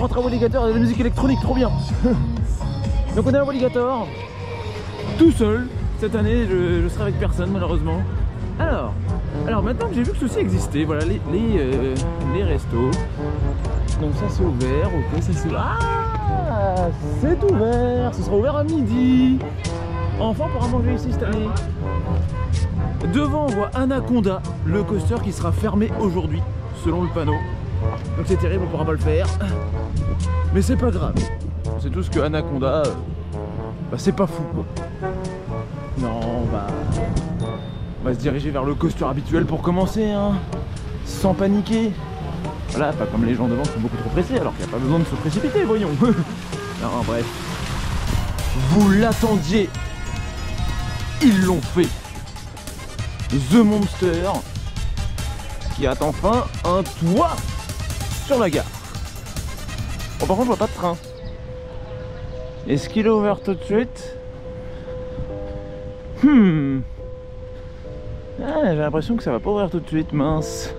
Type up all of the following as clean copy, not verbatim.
rentre à Walligator, il y a de la musique électronique, trop bien. Donc on est à Walligator, tout seul. Cette année, je serai avec personne malheureusement. Alors maintenant que j'ai vu que ceci existait, voilà les restos. Donc ça c'est ouvert, ok, ça c'est... Ah, c'est ouvert, ce sera ouvert à midi. Enfin on pourra manger ici cette année. Devant on voit Anaconda, le coaster qui sera fermé aujourd'hui, selon le panneau. Donc c'est terrible, on pourra pas le faire. Mais c'est pas grave. C'est tout ce que Anaconda, bah c'est pas fou quoi. Non, on va se diriger vers le coaster habituel pour commencer, hein, sans paniquer. Voilà, pas comme les gens devant qui sont beaucoup trop pressés, alors qu'il n'y a pas besoin de se précipiter, voyons. Non, bref. Vous l'attendiez. Ils l'ont fait. The Monster, qui a enfin un toit sur la gare. Bon, par contre, je vois pas de train. Est-ce qu'il est ouvert tout de suite? Ah, j'ai l'impression que ça va pas ouvrir tout de suite, mince.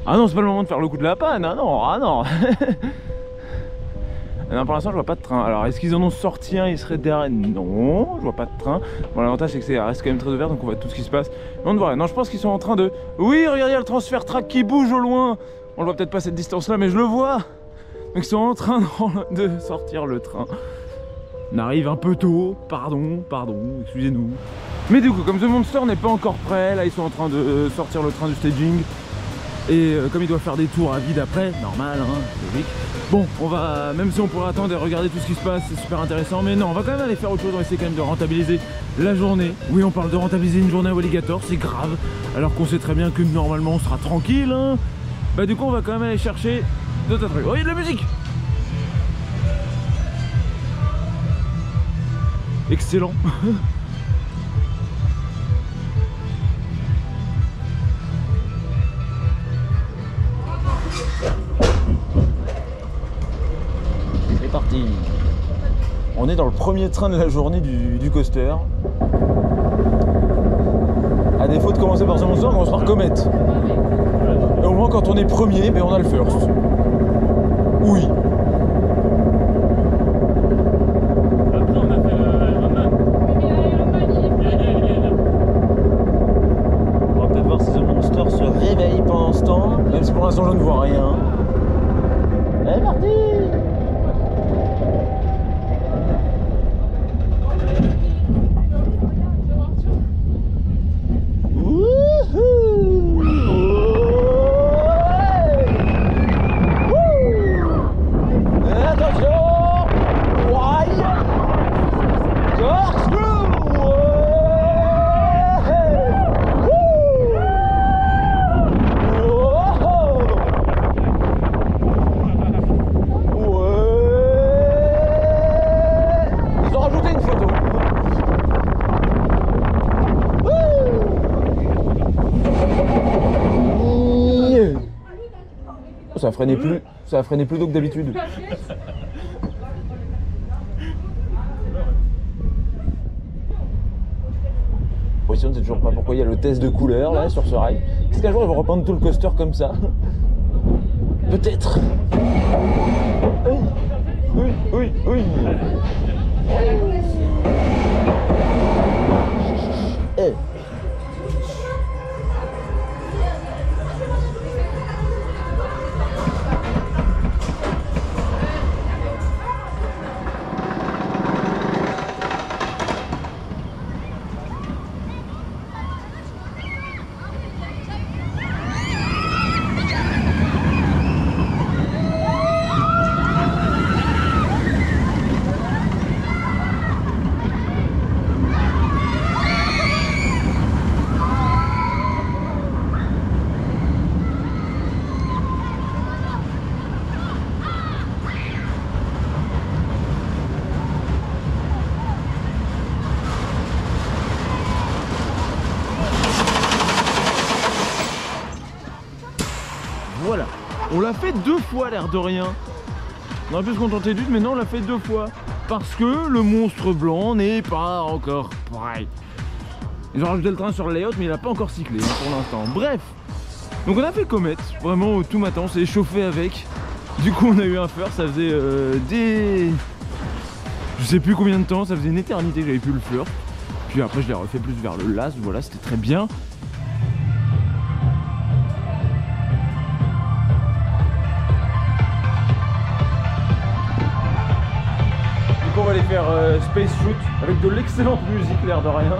Ah non, c'est pas le moment de faire le coup de la panne, ah non, ah non. Non, pour l'instant je vois pas de train. Alors est-ce qu'ils en ont sorti un, il serait derrière? Non, je vois pas de train. Bon, l'avantage c'est que ça reste quand même très ouvert, donc on voit tout ce qui se passe. Mais on ne voit rien. Non, je pense qu'ils sont en train de... Oui, regardez, il y a le transfert track qui bouge au loin. On le voit peut-être pas cette distance là, mais je le vois. Donc ils sont en train de sortir le train. On arrive un peu tôt, pardon, excusez-nous. Mais du coup, comme The Monster n'est pas encore prêt, là ils sont en train de sortir le train du staging. Et comme il doit faire des tours à vide après, normal, hein, logique. Bon, on va, même si on pourrait attendre et regarder tout ce qui se passe, c'est super intéressant. Mais non, on va quand même aller faire autre chose, on va essayer quand même de rentabiliser la journée. Oui, on parle de rentabiliser une journée à Walligator, c'est grave. Alors qu'on sait très bien que normalement on sera tranquille, hein. Bah du coup, on va quand même aller chercher d'autres trucs. Oh, il y a de la musique! Excellent. C'est parti. On est dans le premier train de la journée du coaster. À défaut de commencer par The Monster, on commence par Comet. Et au moins quand on est premier, ben on a le first. Oui. Même si pour l'instant je ne vois rien. Elle est partie. Ça a freiné plus tôt que d'habitude. Bon, sinon, on ne sait toujours pas pourquoi il y a le test de couleur là sur ce rail. Est-ce qu'un jour ils vont repeindre tout le coaster comme ça? Peut-être. Oui. Hey. Voilà, on l'a fait 2 fois l'air de rien. On aurait pu se contenter d'une, mais non, on l'a fait 2 fois. Parce que le monstre blanc n'est pas encore prêt. Ils ont rajouté le train sur le layout, mais il n'a pas encore cyclé pour l'instant. Bref, donc on a fait Comet, vraiment tout matin, on s'est échauffé avec. Du coup on a eu un fur, ça faisait je sais plus combien de temps, ça faisait une éternité que j'avais plus le fur. Puis après je l'ai refait plus vers le las, voilà, c'était très bien. Du coup on va aller faire Space Shoot avec de l'excellente musique, l'air de rien.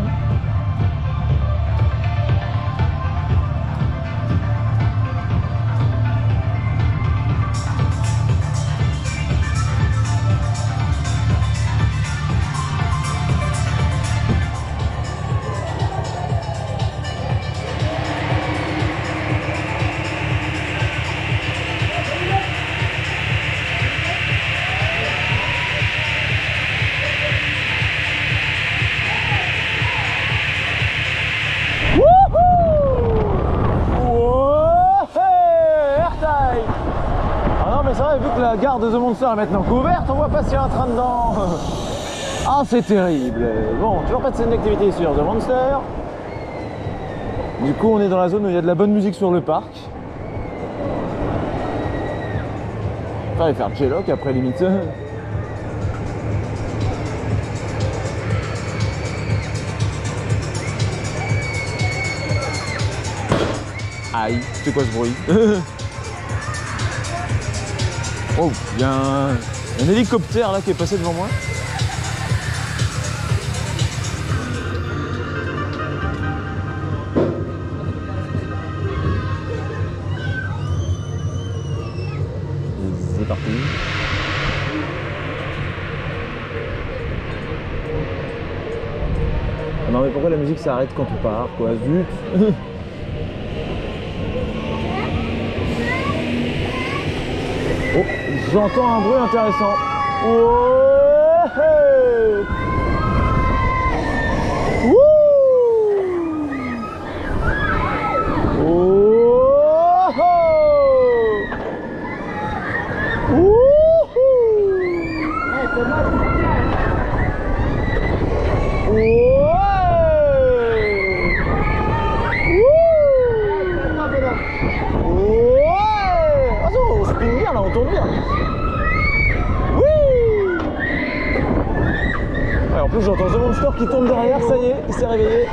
Vu que la gare de The Monster est maintenant couverte, on voit passer un train dedans. Ah, c'est terrible. Bon, toujours pas de scène d'activité sur The Monster. Du coup, on est dans la zone où il y a de la bonne musique sur le parc. On va aller faire J-Lock après limite. Aïe, c'est quoi ce bruit? Oh, il y a un hélicoptère là qui est passé devant moi. C'est parti. Non mais pourquoi la musique s'arrête quand on part quoi? Zut. Oh, j'entends un bruit intéressant. Ouais. Wouh. On tourne bien. Oui. Ouais, en plus j'entends The Monster qui tombe derrière, ça y est, il s'est réveillé.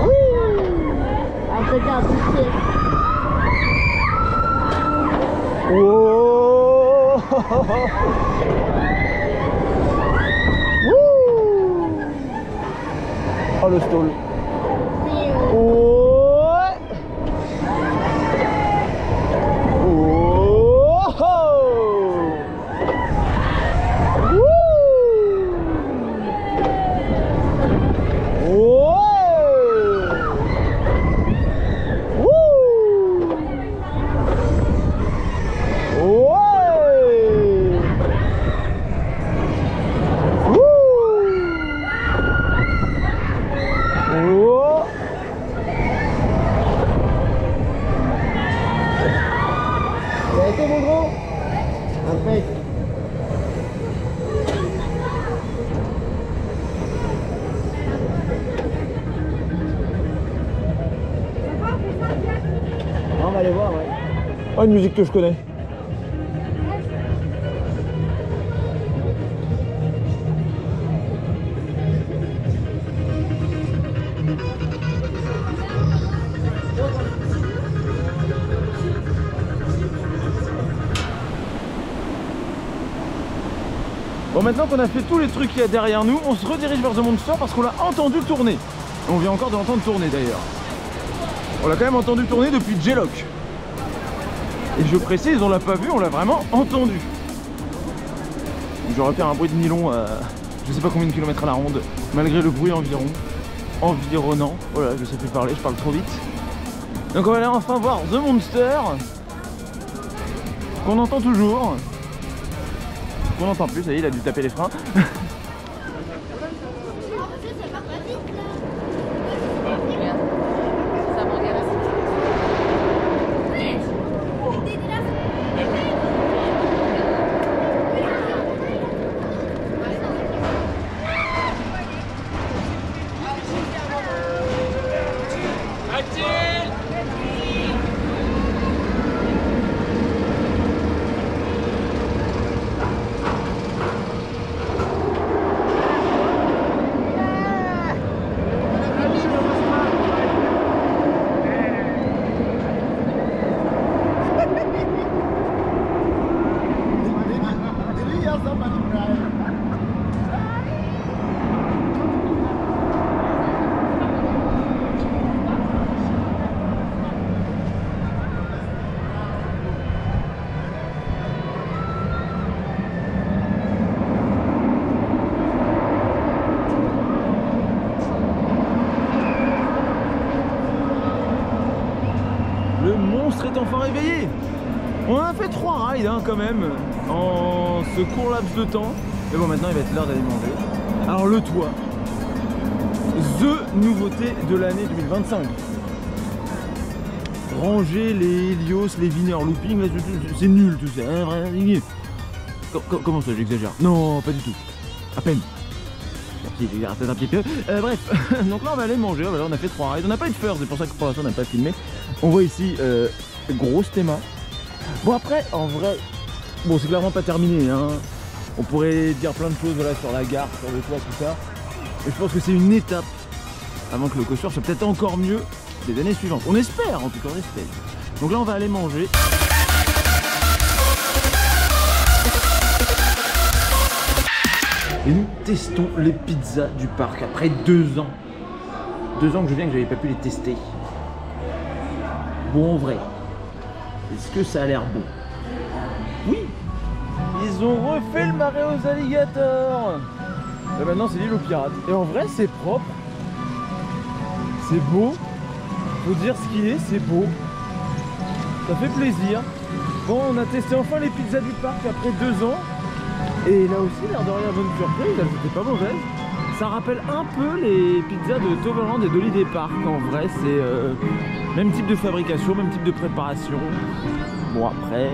Oui. Après t'as un poussier. Wow. Oh le stall. On va aller voir, ouais. Oh, une musique que je connais. Bon, maintenant qu'on a fait tous les trucs qu'il y a derrière nous, on se redirige vers The Monster parce qu'on l'a entendu tourner. On vient encore de l'entendre tourner d'ailleurs. On l'a quand même entendu tourner depuis J-Lock. Et je précise, on l'a pas vu, on l'a vraiment entendu. J'aurais fait un bruit de nylon à je sais pas combien de kilomètres à la ronde, malgré le bruit environnant. Voilà, je sais plus parler, je parle trop vite. Donc on va aller enfin voir The Monster, qu'on entend toujours. Qu'on n'entend plus, ça y est, il a dû taper les freins. monstre est enfin réveillé. On a fait 3 rides hein, quand même en ce court laps de temps. Mais bon, maintenant il va être l'heure d'aller manger. Alors le toit, the nouveauté de l'année 2025. Ranger les Helios, les Wiener Looping, c'est nul tout ça. Hein, vraiment. Comment ça, j'exagère? Non, pas du tout. À peine. Un petit peu. Bref, donc là on va aller manger. Voilà, on a fait 3 rides. On n'a pas eu de first, c'est pour ça que pour l'instant on n'a pas filmé. On voit ici grosse théma. Bon après, en vrai, bon c'est clairement pas terminé. Hein. On pourrait dire plein de choses voilà, sur la gare, sur le toit, tout ça. Et je pense que c'est une étape avant que le coaster soit peut-être encore mieux des années suivantes. On espère, en tout cas on espère. Donc là on va aller manger. Et nous testons les pizzas du parc après 2 ans. 2 ans que je viens que j'avais pas pu les tester. Bon en vrai, est-ce que ça a l'air bon? Oui. Ils ont refait le marais aux alligators. Et maintenant c'est l'île aux pirates. Et en vrai c'est propre. C'est beau. Faut dire ce qu'il est, c'est beau. Ça fait plaisir. Bon, on a testé enfin les pizzas du parc après 2 ans. Et là aussi, l'air de rien, bonne surprise, elles étaient pas mauvaises. Ça rappelle un peu les pizzas de Toverland et d'Holiday Park. En vrai, c'est même type de fabrication, même type de préparation. Bon après,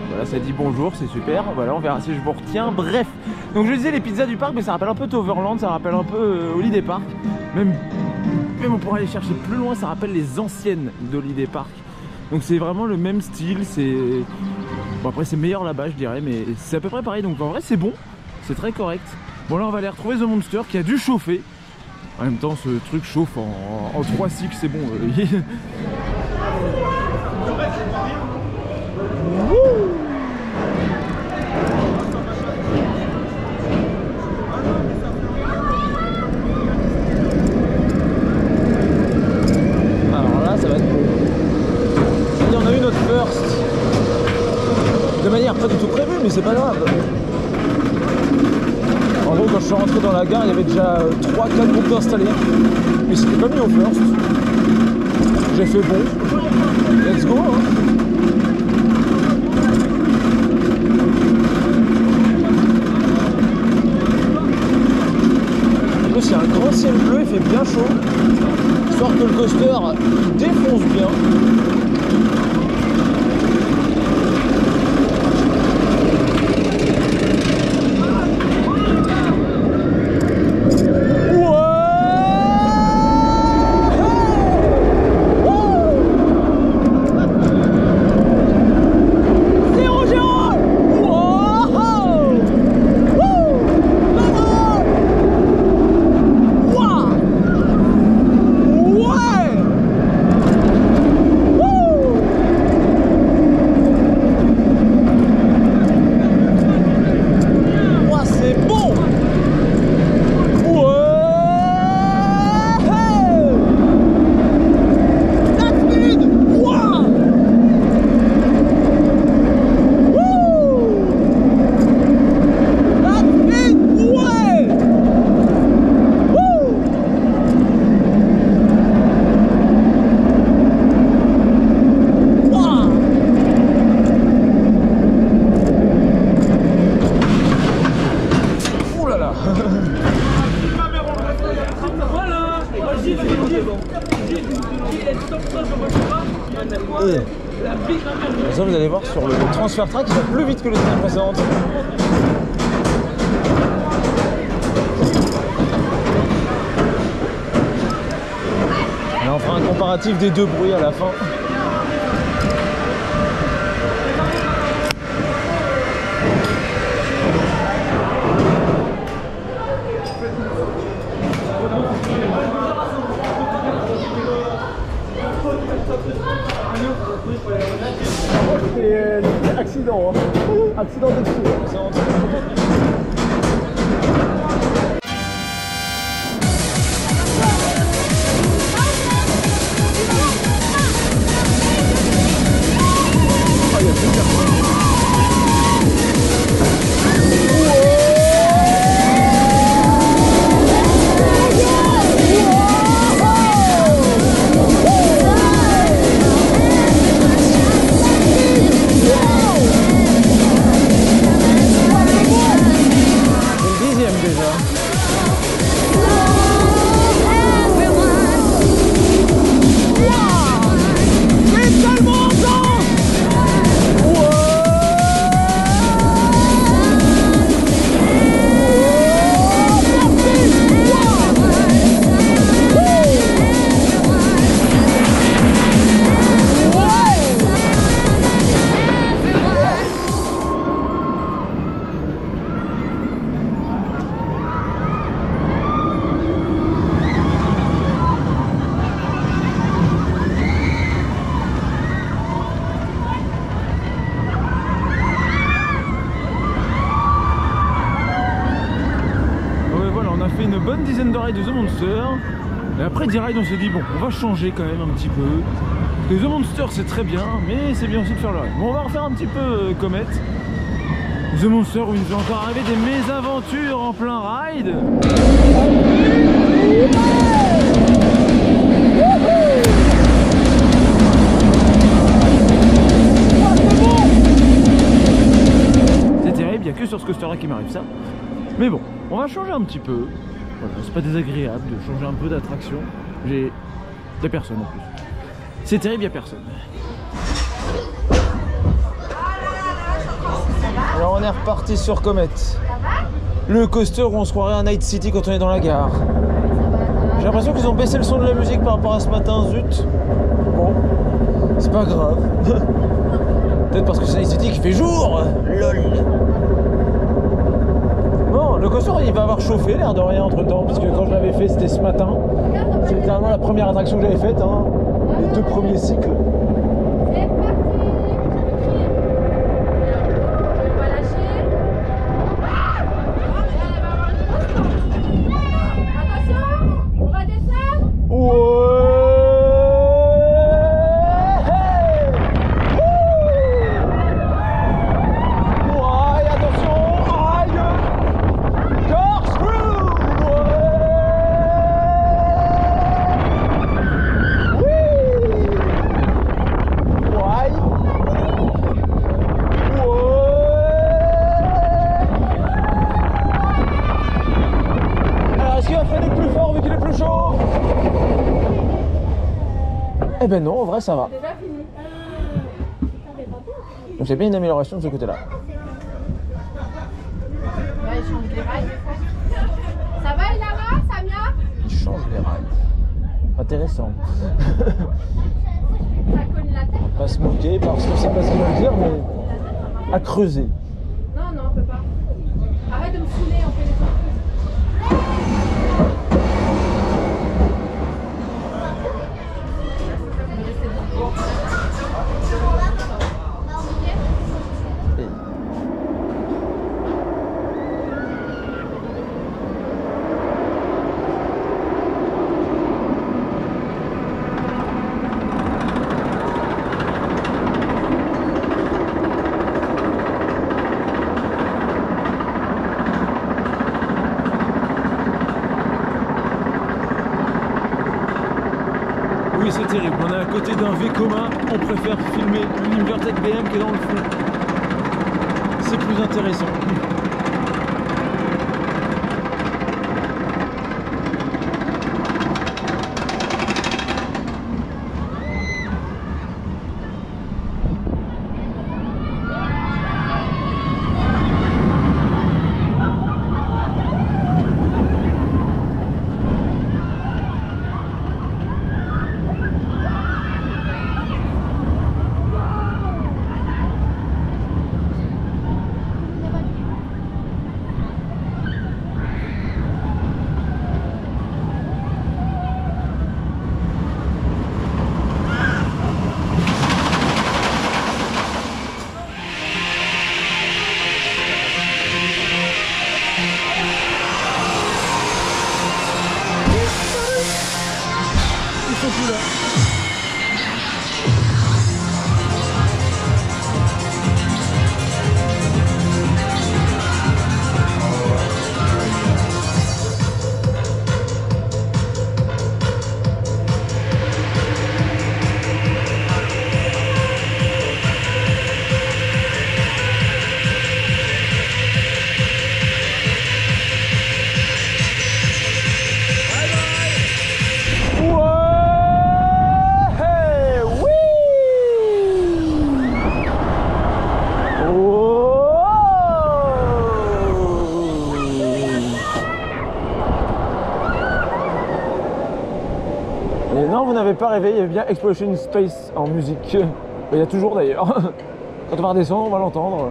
voilà, ça dit bonjour, c'est super. Voilà, on verra si je vous retiens. Bref, donc je disais les pizzas du parc, mais ça rappelle un peu Toverland, ça rappelle un peu Holiday Park. Même on pourrait aller chercher plus loin, ça rappelle les anciennes d'Holiday Park. Donc c'est vraiment le même style, c'est... Bon après c'est meilleur là-bas je dirais, mais c'est à peu près pareil, donc en vrai c'est bon, c'est très correct. Bon là on va aller retrouver The Monster qui a dû chauffer. En même temps ce truc chauffe en 3 cycles, c'est bon. De manière pas du tout prévue, mais c'est pas grave. En gros, quand je suis rentré dans la gare, il y avait déjà 3-4 groupes d'installés. Mais c'était pas mis au first. J'ai fait bon. Let's go. Hein. En plus, il y a un grand ciel bleu, il fait bien chaud. Histoire que le coaster défonce bien. Ça, vous allez voir sur le transfert track, il va plus vite que les années précédentes. Et on fera un comparatif des deux bruits à la fin. C'est accident, hein. Accident de dessous. dizaine de rides de The Monster. Et après 10 rides, on s'est dit, bon, on va changer quand même un petit peu. Parce que The Monster, c'est très bien, mais c'est bien aussi de faire le ride. Bon, on va refaire un petit peu Comet. The Monster, où il nous fait encore arriver des mésaventures en plein ride. C'est terrible, il n'y a que sur ce coaster-là qui m'arrive ça. Mais bon, on va changer un petit peu. Voilà, c'est pas désagréable de changer un peu d'attraction. J'ai personne en plus. C'est terrible, il n'y a personne. Alors on est reparti sur Comet. Le coaster où on se croirait à Night City quand on est dans la gare. J'ai l'impression qu'ils ont baissé le son de la musique par rapport à ce matin, zut. Bon, c'est pas grave. Peut-être parce que c'est Night City qui fait jour. Lol. Bon, le coaster il va avoir chauffé l'air de rien entre temps, parce que quand je l'avais fait c'était ce matin. C'est littéralement la première attraction que j'avais faite, hein. Les 2 premiers cycles. Eh ben non, en vrai ça va. Déjà fini. Donc c'est bien une amélioration de ce côté-là. Ouais, il change les rails. Ça va, Ilara, Samia? Il change les rails. Intéressant. Ça cogne la tête. Pas se moquer parce que c'est pas ce qu'il veut dire, mais à creuser. Non, non, on peut pas. Arrête de me saouler, on fait des trucs. Oui, c'est terrible. On est à côté d'un Vekoma. On préfère filmer l'Inverted BM qui est dans le fond. C'est plus intéressant. Et non, vous n'avez pas rêvé, il y avait bien Exploration Space en musique. Il y a toujours d'ailleurs. Quand on va redescendre, on va l'entendre.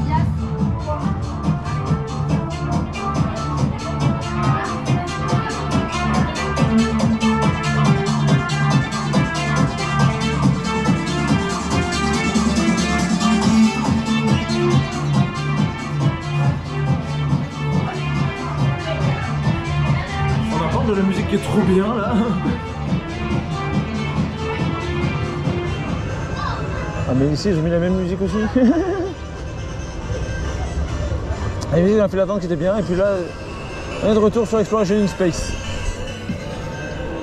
Yes. de la musique qui est trop bien là. Ah mais ici ils ont mis la même musique aussi. La musique dans la file d'attente qui était bien et puis là on est de retour sur Exploration in Space.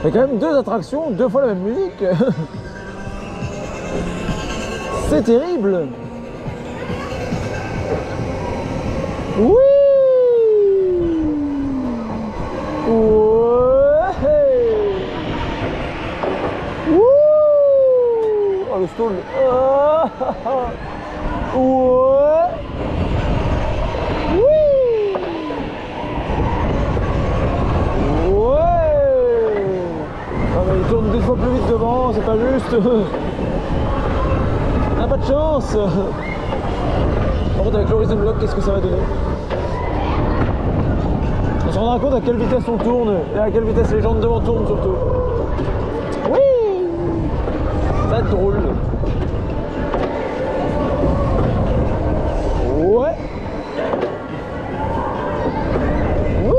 Il y a quand même 2 attractions, 2 fois la même musique. C'est terrible. Oui. Oh le stall. Ouais. Oui. Ouais. Ah mais il tourne 2 fois plus vite devant, c'est pas juste. On n'a pas de chance. Par contre avec l'horizon block, qu'est-ce que ça va donner? On se rendra compte à quelle vitesse on tourne et à quelle vitesse les gens de devant tournent surtout. Oui. Ça va être drôle. Ouais. Wouh.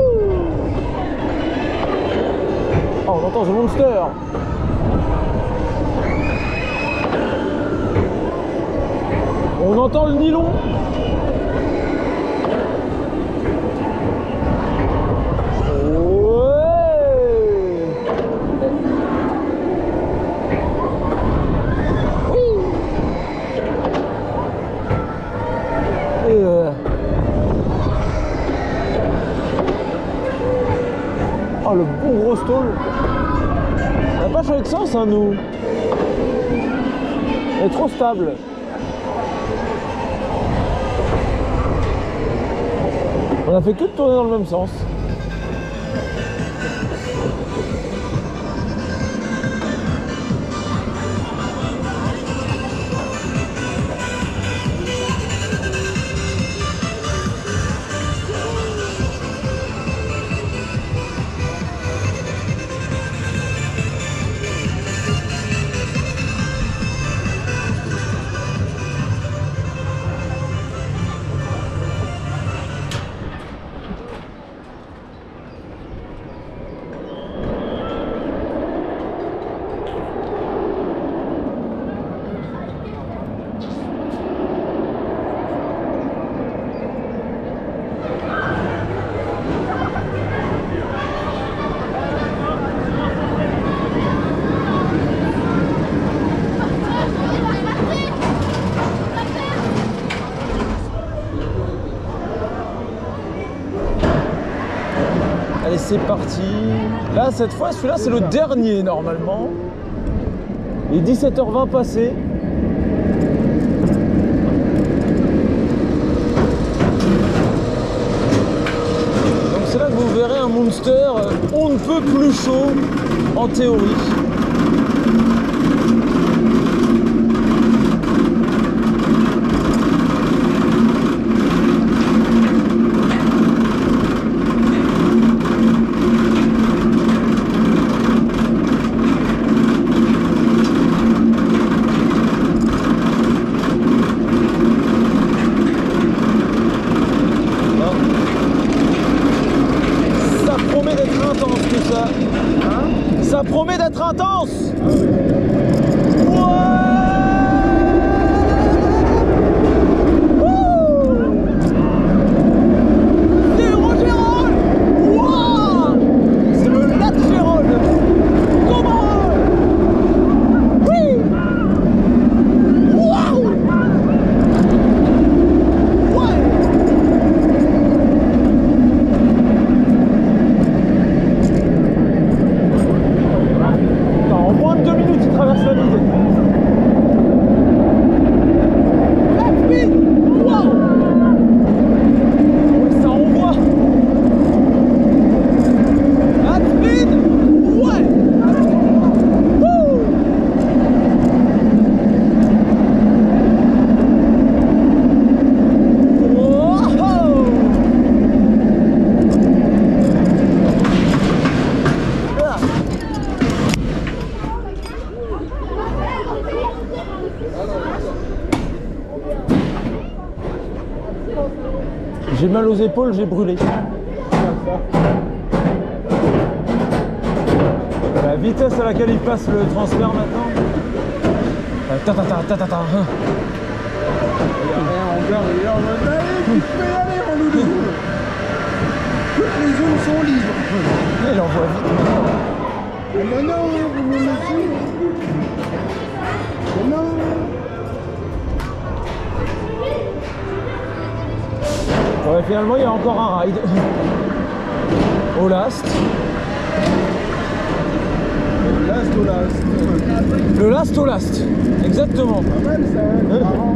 Oh, on entend The Monster. On entend le nylon. Oh le bon gros stall. On n'a pas changé de sens hein nous. Elle est trop stable. On a fait que de tourner dans le même sens. Allez, c'est parti. Là, cette fois, celui-là, c'est le dernier, normalement. Il est 17h20 passé. Donc c'est là que vous verrez un Monster on ne peut plus chaud, en théorie. Ça promet d'être intense. J'ai mal aux épaules, j'ai brûlé. vitesse à laquelle il passe le transfert maintenant. Ta ta ta ta ta ta. Il n'y a rien encore, il est en mode allez, tu peux y aller mon loulou. Toutes les zones sont libres. Il envoie vite maintenant. Non, non, vous me laissez. Non. Ouais, finalement il y a encore un ride. Au last. Last au last. Le last au last. Exactement. Pas mal ça, hein, c'est marrant.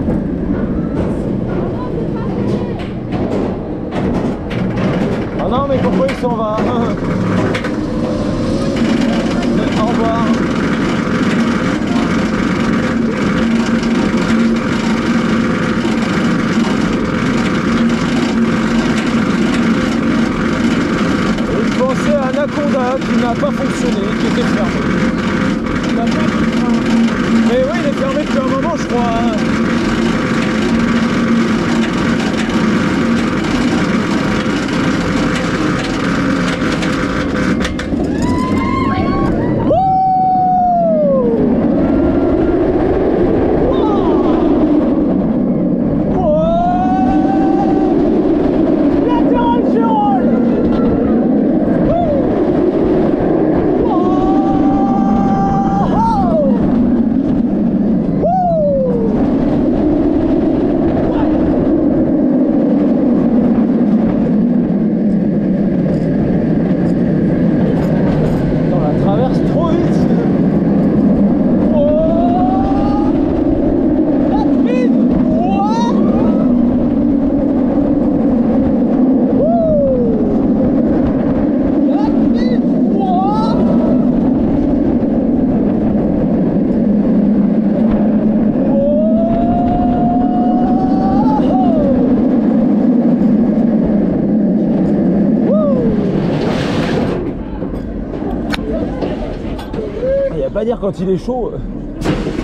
Ah non mais pourquoi il s'en va? Au revoir. Je pensais à Anaconda qui n'a pas fonctionné, qui était fermé. Il n'a pas de train. Mais oui, il est fermé depuis un moment, je crois. Pas dire quand il est chaud.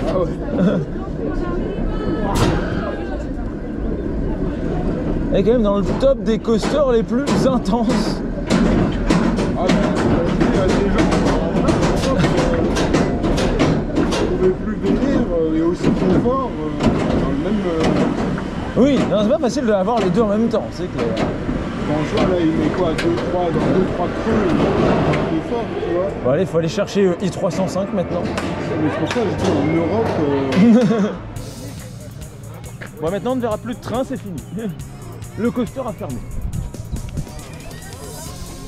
Ah ouais. Elle est quand même dans le top des coasters les plus intenses. Ah ben, il y a des gens qui ne pouvaient plus venir et aussi confort dans le même... Oui, non, c'est pas facile d'avoir les deux en même temps, c'est clair. Quand je vois là, il met quoi, 2-3 creux, plus fort, tu vois. Bon allez, il faut aller chercher I305 maintenant. Mais c'est pour ça que je dis en Europe... Bon maintenant on ne verra plus de train, c'est fini. Le coaster a fermé.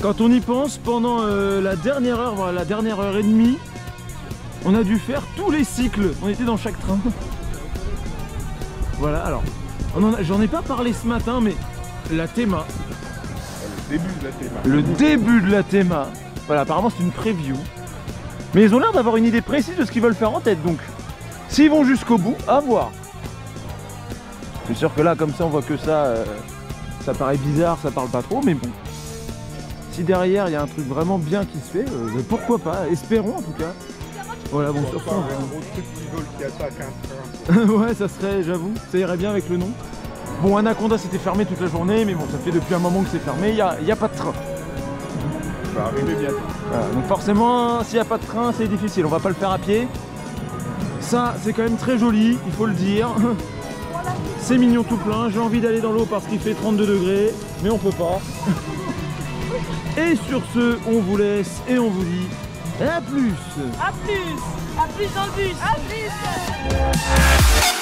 Quand on y pense, pendant la dernière heure, voilà, la dernière heure et demie, on a dû faire tous les cycles. On était dans chaque train. Voilà, alors, j'en ai pas parlé ce matin, mais la Théma. Le début de la Théma. Le début de la Théma. Voilà, apparemment c'est une preview. Mais ils ont l'air d'avoir une idée précise de ce qu'ils veulent faire en tête, donc s'ils vont jusqu'au bout, à voir. C'est sûr que là, comme ça, on voit que ça, ça paraît bizarre, ça parle pas trop, mais bon. Si derrière, il y a un truc vraiment bien qui se fait, pourquoi pas, espérons en tout cas. Voilà, bon, sur ça, un gros truc qui vole qui attaque un train. ouais, ça serait, j'avoue, ça irait bien avec le nom. Bon, Anaconda c'était fermé toute la journée, mais bon, ça fait depuis un moment que c'est fermé, il n'y a pas de train. Ça va arriver bientôt. Voilà, donc forcément, s'il n'y a pas de train, c'est difficile, on va pas le faire à pied. Ça, c'est quand même très joli, il faut le dire. C'est mignon tout plein, j'ai envie d'aller dans l'eau parce qu'il fait 32 degrés, mais on peut pas. Et sur ce, on vous laisse et on vous dit à plus. À plus dans le bus. À plus.